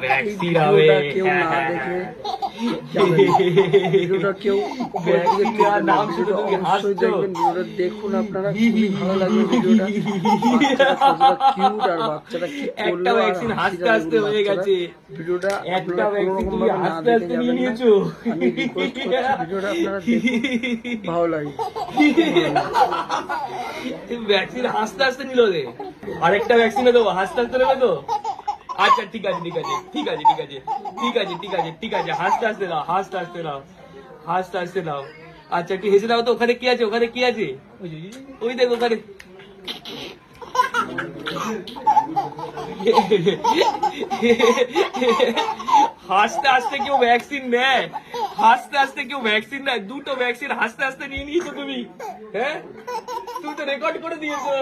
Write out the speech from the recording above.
Vaccine হবে। কেউ না দেখে ভিডিওটা কেউ নাম শুনে তুমি অবশ্যই হাসছো। দেখবেন, ভিডিওটা দেখুন আপনারা, খুবই ভালো লাগবে ভিডিওটা। বাচ্চাটা কতটা কিউট আর বাচ্চাটা কি করলো একটা আর ভ্যাকসিন হাসতে হাসতে হয়ে গেছে। ভিডিওটা একটা আপনারা ভ্যাকসিন কোনোরকম তুমি ভাবে না হাসতে দেখে হাসতে নিয়ে যাবেন না। নিয়েছো। আমি রিকোয়েস্ট করছি ভিডিওটা আপনারা দেখুন, ভালো লাগে। ভ্যাকসিন হাসতে হাসতে নিল রে। আরেকটা ভ্যাকসিনে দেবো, হাসতে হাসতে নেবে তো? আচ্ছা ঠিক আছে ঠিক আছে ঠিক আছে ঠিক আছে ঠিক আছে ঠিক আছে ঠিক আছে, হাসতে হাসতে নাও, হাসতে হাসতে নাও, হাসতে হাসতে নাও। আচ্ছা একটু হেসে দাও তো, ওখানে কি আছে, ওখানে কি আছে? ওই দেখো ওখানে। হাসতে হাসতে কেউ ভ্যাকসিন নেয়? হাসতে হাসতে কেউ ভ্যাকসিন নেয়? দুটো ভ্যাকসিন হাসতে হাসতে নিয়ে নিয়েছো তুমি। হ্যাঁ, তুমি তো রেকর্ড করে দিয়েছো।